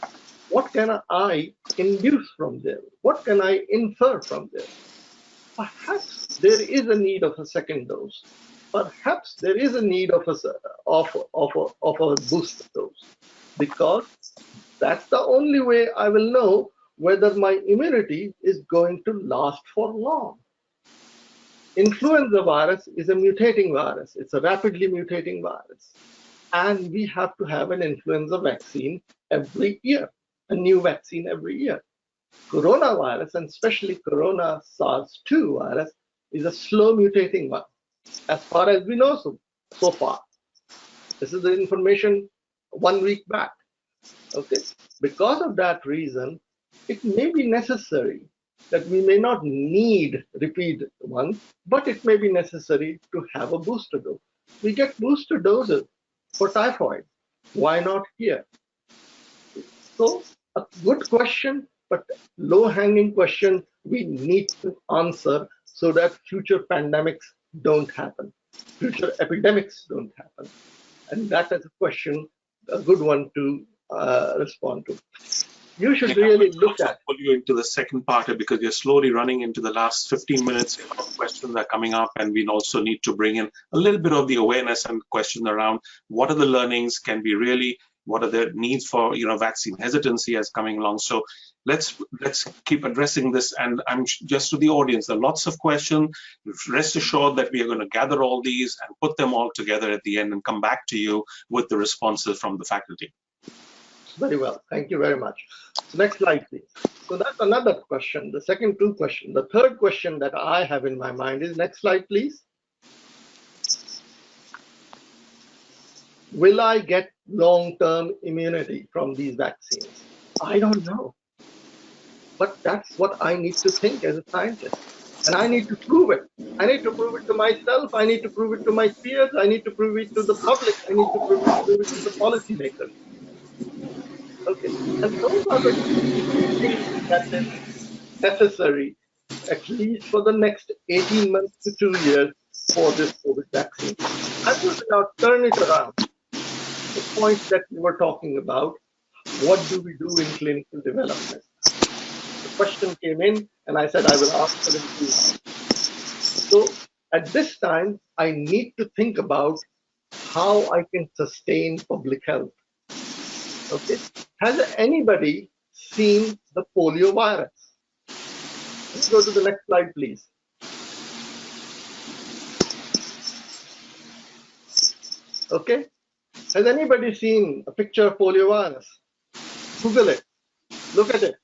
What can I induce from there? What can I infer from there? Perhaps there is a need of a second dose. Perhaps there is a need of a booster dose, because that's the only way I will know whether my immunity is going to last for long. Influenza virus is a mutating virus. It's a rapidly mutating virus. And we have to have an influenza vaccine every year, a new vaccine every year. Coronavirus, and especially Corona SARS-2 virus, is a slow mutating one, as far as we know so far. This is the information 1 week back. Okay. Because of that reason, it may be necessary that we may not need repeat one, but it may be necessary to have a booster dose. We get booster doses for typhoid. Why not here? So a good question, but low-hanging question we need to answer so that future pandemics don't happen, future epidemics don't happen. And that is a question, a good one to respond to. You should really look at. Pull you into the second part because you're slowly running into the last 15 minutes. Questions are coming up, and we also need to bring in a little bit of the awareness and questions around what are the learnings, can be really, what are the needs for vaccine hesitancy as coming along. So let's keep addressing this. And I'm just to the audience, there are lots of questions. Rest assured that we are going to gather all these and put them all together at the end and come back to you with the responses from the faculty. Very well. Thank you very much. So next slide, please. So that's another question. The second 2 questions. The third question that I have in my mind is, next slide, please. Will I get long-term immunity from these vaccines? I don't know. But that's what I need to think as a scientist. And I need to prove it. I need to prove it to myself. I need to prove it to my peers. I need to prove it to the public. I need to prove it to the policymakers. Okay, and those are the things that is necessary, at least for the next 18 months to 2 years for this COVID vaccine. I will now turn it around. The point that we were talking about, what do we do in clinical development? The question came in, and I said I will ask for it. So at this time, I need to think about how I can sustain public health. Okay. Has anybody seen the polio virus? Let's go to the next slide, please. Okay. Has anybody seen a picture of polio virus? Google it. Look at it.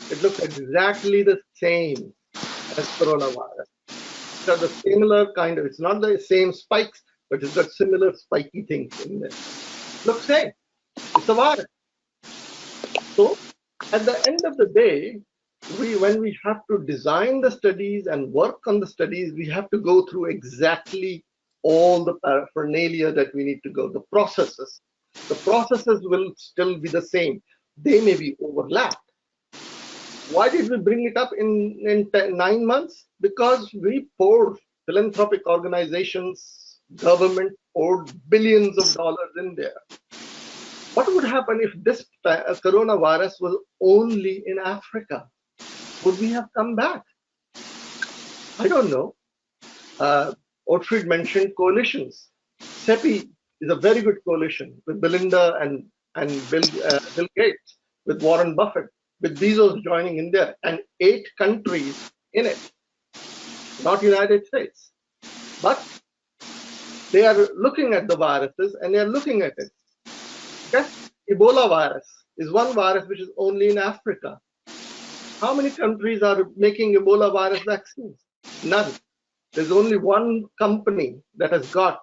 It looks exactly the same as coronavirus. It's got the similar kind of, it's not the same spikes, but it's got similar spiky things in there. Looks same. It's a virus. So at the end of the day, when we have to design the studies and work on the studies, we have to go through exactly all the paraphernalia that we need to go, the processes. The processes will still be the same. They may be overlapped. Why did we bring it up in 9 months? Because we poured, philanthropic organizations, government poured billions of dollars in there. What would happen if this coronavirus was only in Africa? Would we have come back? I don't know. Ottfried mentioned coalitions. CEPI is a very good coalition with Belinda and Bill Gates, with Warren Buffett, with Bezos joining in there, and 8 countries in it, not United States. But they are looking at the viruses and they are looking at it. Okay? Ebola virus is one virus which is only in Africa. How many countries are making Ebola virus vaccines? None. There's only one company that has got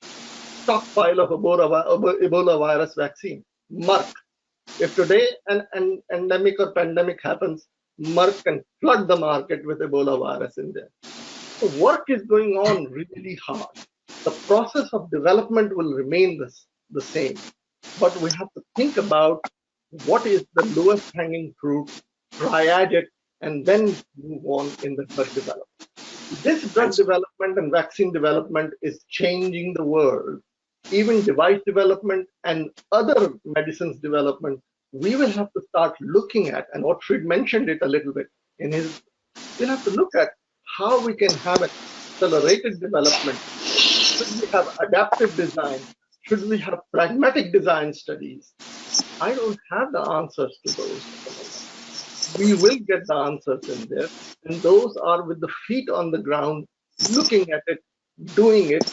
stockpile of Ebola virus vaccine, Merck. If today an endemic or pandemic happens, Merck can flood the market with Ebola virus in there. So work is going on really hard. The process of development will remain the same, but we have to think about what is the lowest hanging fruit, triage it, and then move on in the drug development. This drug development and vaccine development is changing the world. Even device development and other medicines development, we will have to start looking at, and Ottfried mentioned it a little bit in his, we'll have to look at how we can have an accelerated development. Should we have adaptive design? Should we have pragmatic design studies? I don't have the answers to those. We will get the answers in there, and those are with the feet on the ground, looking at it, doing it,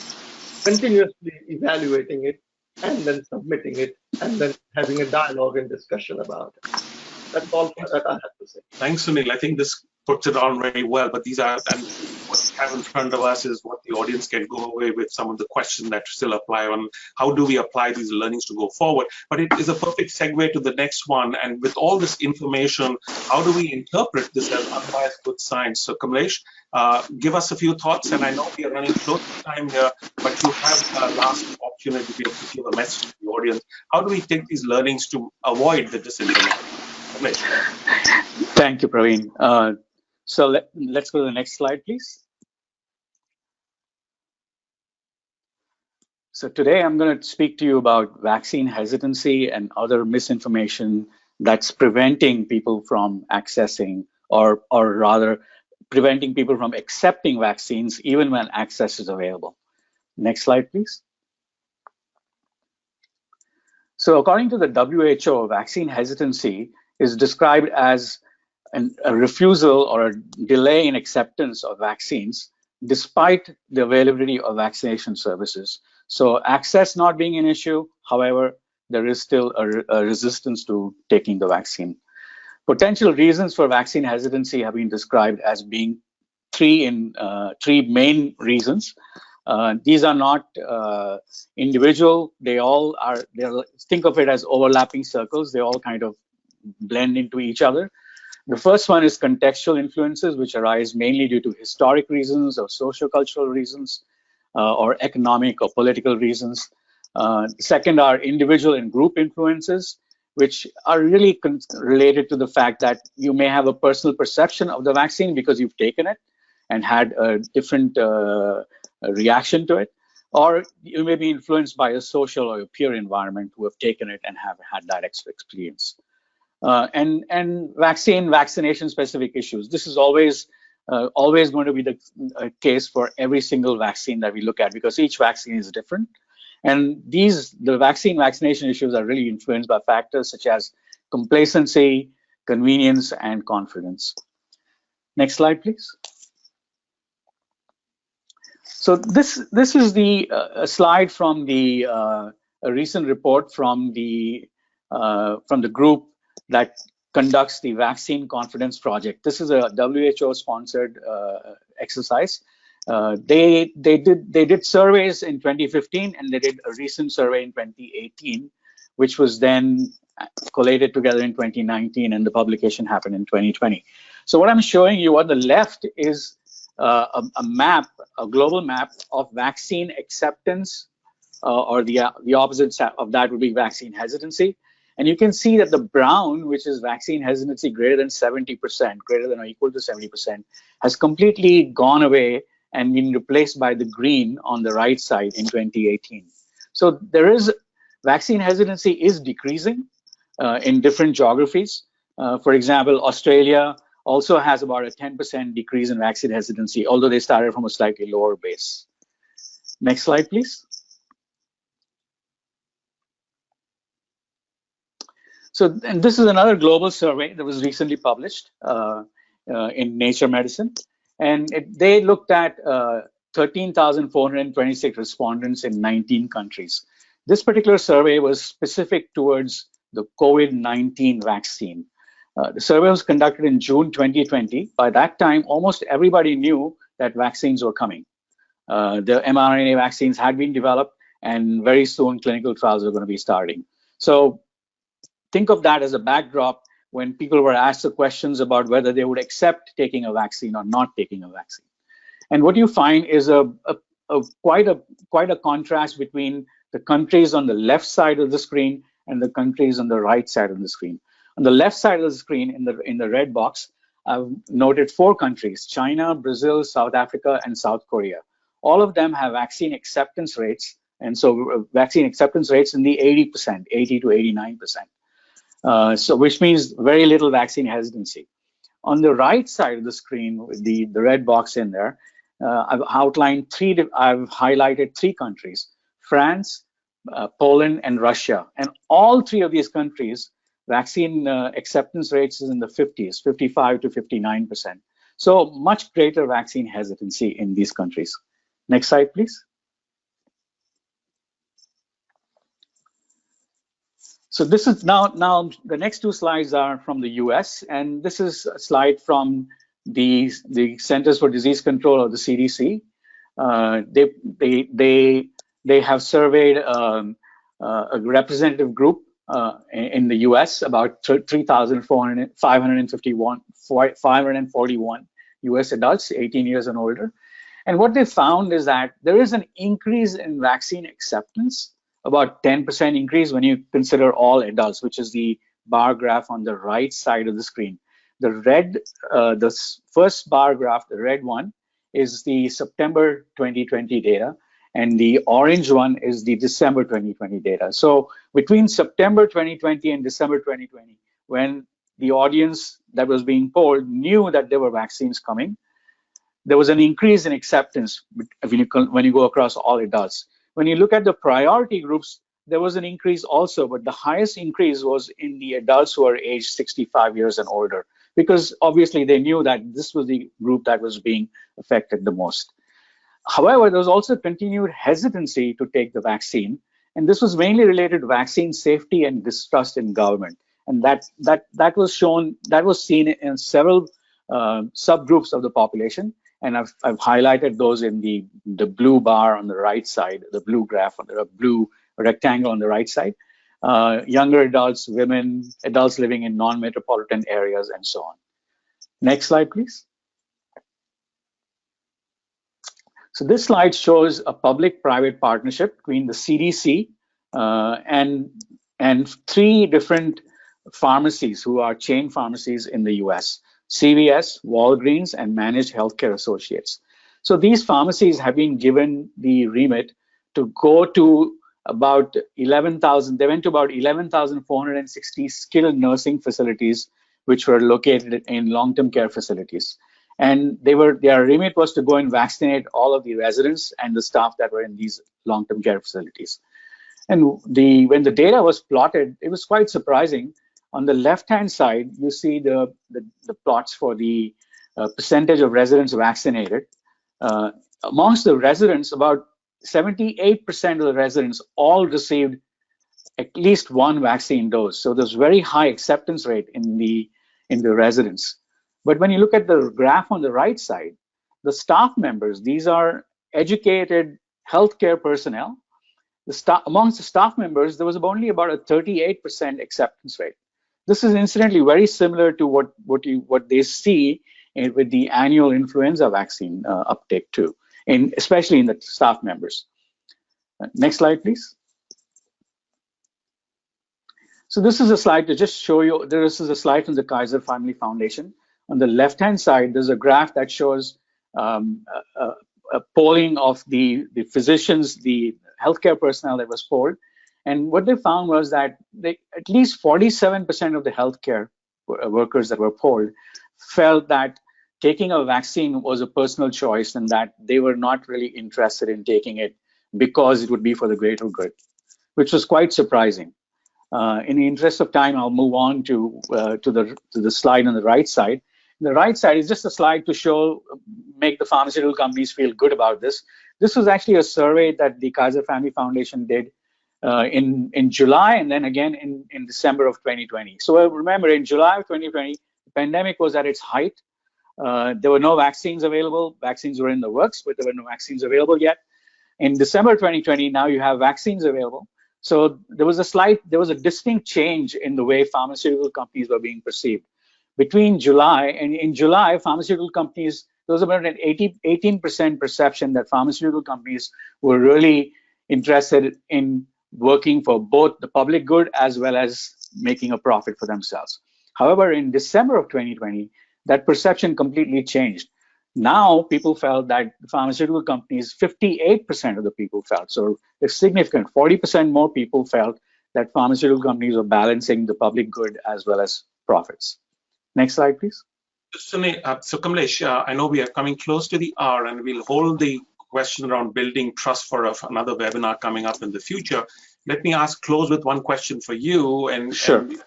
continuously evaluating it, and then submitting it, and then having a dialogue and discussion about it. That's all that I have to say. Thanks, Sunil. I think this puts it on very well, but these are, and what we have in front of us is what the audience can go away with, some of the questions that still apply on how do we apply these learnings to go forward. But it is a perfect segue to the next one. And with all this information, how do we interpret this as unbiased good science? So Kamlesh, give us a few thoughts, and I know we are running short of time here, but you have a last opportunity to be able to give a message to the audience. How do we take these learnings to avoid the disinformation? Kamlesh. Thank you, Praveen. So let's go to the next slide, please. So today I'm going to speak to you about vaccine hesitancy and other misinformation that's preventing people from accessing, or rather preventing people from accepting vaccines even when access is available. Next slide, please. So according to the WHO, vaccine hesitancy is described as a refusal or a delay in acceptance of vaccines despite the availability of vaccination services. So access not being an issue, however, there is still a resistance to taking the vaccine. Potential reasons for vaccine hesitancy have been described as being three main reasons. These are not individual. They all are, think of it as overlapping circles. They all kind of blend into each other. The first one is contextual influences, which arise mainly due to historic reasons or socio-cultural reasons or economic or political reasons. Second are individual and group influences, which are really related to the fact that you may have a personal perception of the vaccine because you've taken it and had a different reaction to it, or you may be influenced by a social or a peer environment who have taken it and have had that experience. And vaccination specific issues. This is always going to be the case for every single vaccine that we look at, because each vaccine is different. And the vaccination issues are really influenced by factors such as complacency, convenience, and confidence. Next slide, please. So this is a slide from a recent report from the group that conducts the Vaccine Confidence Project. This is a WHO-sponsored exercise. They did surveys in 2015, and they did a recent survey in 2018, which was then collated together in 2019, and the publication happened in 2020. So what I'm showing you on the left is a global map of vaccine acceptance or the opposite of that would be vaccine hesitancy. And you can see that the brown, which is vaccine hesitancy greater than 70%, greater than or equal to 70%, has completely gone away and been replaced by the green on the right side in 2018. So there is, vaccine hesitancy is decreasing in different geographies. For example, Australia also has about a 10% decrease in vaccine hesitancy, although they started from a slightly lower base. Next slide, please. So, and this is another global survey that was recently published in Nature Medicine. And they looked at 13,426 respondents in 19 countries. This particular survey was specific towards the COVID-19 vaccine. The survey was conducted in June 2020. By that time, almost everybody knew that vaccines were coming. The mRNA vaccines had been developed, and very soon clinical trials are going to be starting. So think of that as a backdrop when people were asked the questions about whether they would accept taking a vaccine or not taking a vaccine. And what you find is quite a contrast between the countries on the left side of the screen and the countries on the right side of the screen. On the left side of the screen, in the red box, I've noted 4 countries: China, Brazil, South Africa, and South Korea. All of them have vaccine acceptance rates, and so vaccine acceptance rates in the 80%, 80 to 89%. So which means very little vaccine hesitancy. On the right side of the screen, with the red box in there, I've highlighted 3 countries: France, Poland, and Russia. And all 3 of these countries, vaccine acceptance rates is in the 50s, 55 to 59%. So much greater vaccine hesitancy in these countries. Next slide, please. So this is now the next 2 slides are from the US, and this is a slide from the Centers for Disease Control, or the CDC. They have surveyed a representative group in the US, about 541 US adults 18 years and older. And what they found is that there is an increase in vaccine acceptance, about 10% increase when you consider all adults, which is the bar graph on the right side of the screen. The red, the first bar graph, the red one, is the September 2020 data, and the orange one is the December 2020 data. So between September 2020 and December 2020, when the audience that was being polled knew that there were vaccines coming, there was an increase in acceptance when you go across all adults. When you look at the priority groups, there was an increase also, but the highest increase was in the adults who are aged 65 years and older, because obviously they knew that this was the group that was being affected the most. However, there was also continued hesitancy to take the vaccine, and this was mainly related to vaccine safety and distrust in government. And that was seen in several subgroups of the population. And I've highlighted those in the blue bar on the right side, the blue graph, or the blue rectangle on the right side. Younger adults, women, adults living in non-metropolitan areas, and so on. Next slide, please. So this slide shows a public-private partnership between the CDC and 3 different pharmacies who are chain pharmacies in the US: CVS, Walgreens, and Managed Healthcare Associates. So these pharmacies have been given the remit to go to about 11,000. They went to about 11,460 skilled nursing facilities, which were located in long-term care facilities. And their remit was to go and vaccinate all of the residents and the staff that were in these long-term care facilities. And when the data was plotted, it was quite surprising. On the left-hand side, you see the plots for the percentage of residents vaccinated. Amongst the residents, about 78% of the residents all received at least 1 vaccine dose. So there's very high acceptance rate in the residents. But when you look at the graph on the right side, the staff members, these are educated healthcare personnel. Amongst the staff members, there was only about a 38% acceptance rate. This is incidentally very similar to what they see with the annual influenza vaccine uptake too, especially in the staff members. Next slide, please. So this is a slide to just show you, this is a slide from the Kaiser Family Foundation. On the left-hand side, there's a graph that shows a polling of the physicians, the healthcare personnel that was polled. And what they found was that at least 47% of the healthcare workers that were polled felt that taking a vaccine was a personal choice and that they were not really interested in taking it because it would be for the greater good, which was quite surprising. In the interest of time, I'll move on to the slide on the right side. The right side is just a slide to make the pharmaceutical companies feel good about this. This was actually a survey that the Kaiser Family Foundation did in July and then again in December of 2020. So remember, in July of 2020, the pandemic was at its height. There were no vaccines available. Vaccines were in the works, but there were no vaccines available yet. In December 2020, now you have vaccines available. So there was a distinct change in the way pharmaceutical companies were being perceived. Between July and in July, pharmaceutical companies, there was about an 18% perception that pharmaceutical companies were really interested in working for both the public good as well as making a profit for themselves. However, in December of 2020, that perception completely changed. Now people felt that pharmaceutical companies, 58% of the people felt, so a significant 40% more people felt that pharmaceutical companies were balancing the public good as well as profits. Next slide, please. So Kamlesh, I know we are coming close to the hour and we'll hold the question around building trust for another webinar coming up in the future. Let me close with one question for you and, sure. and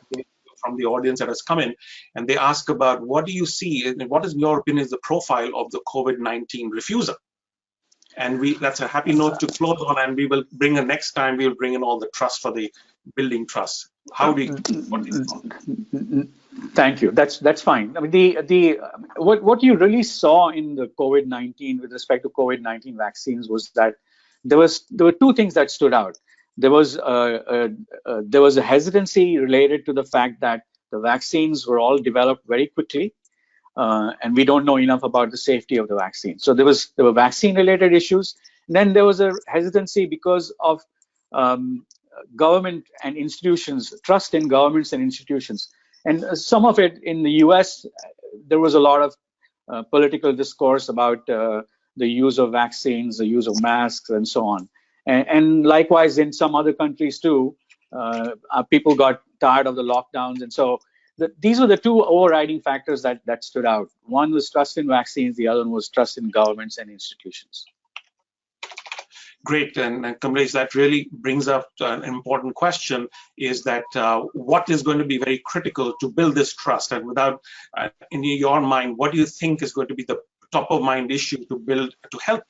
from the audience that has come in, and they ask about what do you see and what is your opinion is the profile of the COVID-19 refuser? And that's a happy note to close on, and we will bring in next time, we'll bring in all the trust for the building trust. How do you, Thank you. That's fine. I mean, what you really saw in the COVID-19 with respect to COVID-19 vaccines was that there were two things that stood out. There was a hesitancy related to the fact that the vaccines were all developed very quickly, and we don't know enough about the safety of the vaccine. So there were vaccine-related issues. And then there was a hesitancy because of government and institutions, trust in governments and institutions. And some of it in the US, there was a lot of political discourse about the use of vaccines, the use of masks, and so on. And likewise, in some other countries too, people got tired of the lockdowns. And so these were the two overriding factors that stood out. One was trust in vaccines, the other one was trust in governments and institutions. Great, and Kamlesh, that really brings up an important question, is that what is going to be very critical to build this trust? And without, in your mind, what do you think is going to be the top of mind issue to help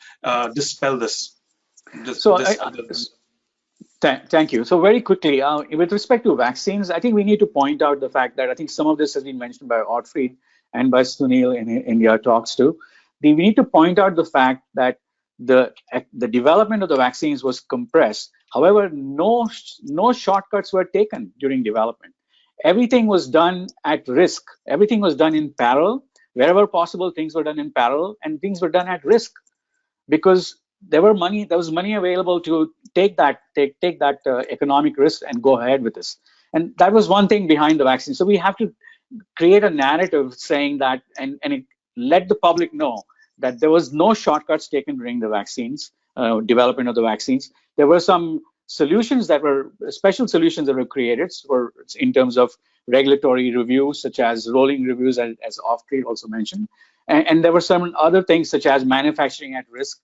dispel this? Thank you. So very quickly, with respect to vaccines, I think we need to point out the fact that I think some of this has been mentioned by Ottfried and by Sunil in their talks too. We need to point out the fact that the development of the vaccines was compressed. However, no shortcuts were taken during development. Everything was done at risk. Everything was done in parallel. Wherever possible, things were done in parallel, and things were done at risk because there was money available to take that economic risk and go ahead with this. And that was one thing behind the vaccine. So we have to create a narrative saying that and let the public know that there was no shortcuts taken during the vaccines, development of the vaccines. There were some solutions special solutions that were created in terms of regulatory reviews, such as rolling reviews, as Ottfried also mentioned. And there were some other things such as manufacturing at risk.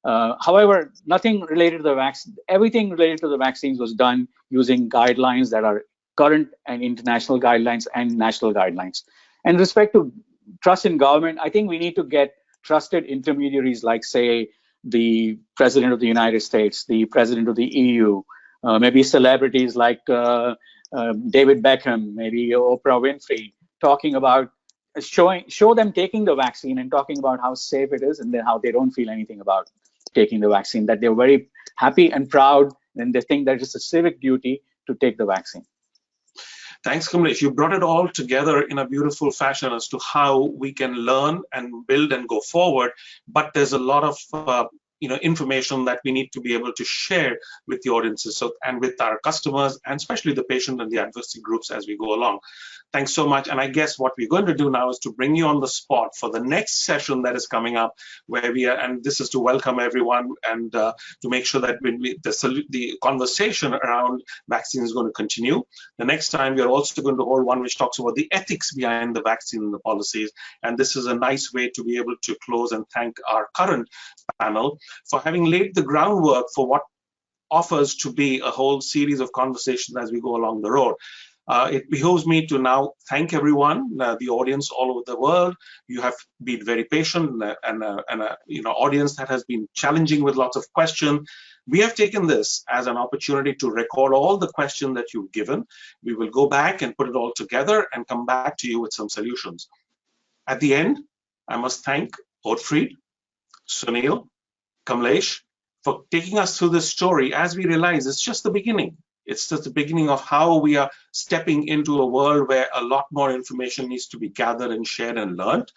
However, nothing related to the vaccine, everything related to the vaccines was done using guidelines that are current and international guidelines and national guidelines. And with respect to trust in government, I think we need to get trusted intermediaries like, say, the President of the United States, the President of the EU, maybe celebrities like David Beckham, maybe Oprah Winfrey, talking about show them taking the vaccine and talking about how safe it is and then how they don't feel anything about taking the vaccine, that they're very happy and proud and they think that it's a civic duty to take the vaccine. Thanks, Kamlesh. You brought it all together in a beautiful fashion as to how we can learn and build and go forward. But there's a lot of information that we need to be able to share with the audiences and with our customers, and especially the patient and the advocacy groups as we go along. Thanks so much. And I guess what we're going to do now is to bring you on the spot for the next session that is coming up, where we are, and this is to welcome everyone and to make sure that the conversation around vaccines is going to continue. The next time we are also going to hold one which talks about the ethics behind the vaccine and the policies. And this is a nice way to be able to close and thank our current panel for having laid the groundwork for what offers to be a whole series of conversations as we go along the road. It behoves me to now thank everyone, the audience all over the world. You have been very patient and audience that has been challenging with lots of questions. We have taken this as an opportunity to record all the questions that you've given. We will go back and put it all together and come back to you with some solutions. At the end, I must thank Oddfried, Sunil, Kamlesh for taking us through this story as we realize it's just the beginning. It's just the beginning of how we are stepping into a world where a lot more information needs to be gathered and shared and learned.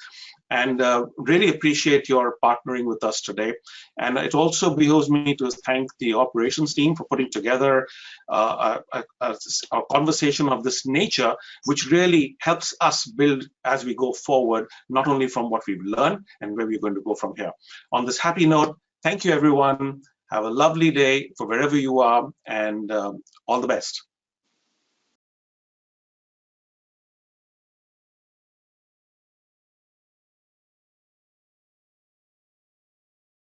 And really appreciate your partnering with us today. And it also behoves me to thank the operations team for putting together a conversation of this nature, which really helps us build as we go forward, not only from what we've learned and where we're going to go from here. On this happy note, thank you, everyone. Have a lovely day for wherever you are, and all the best.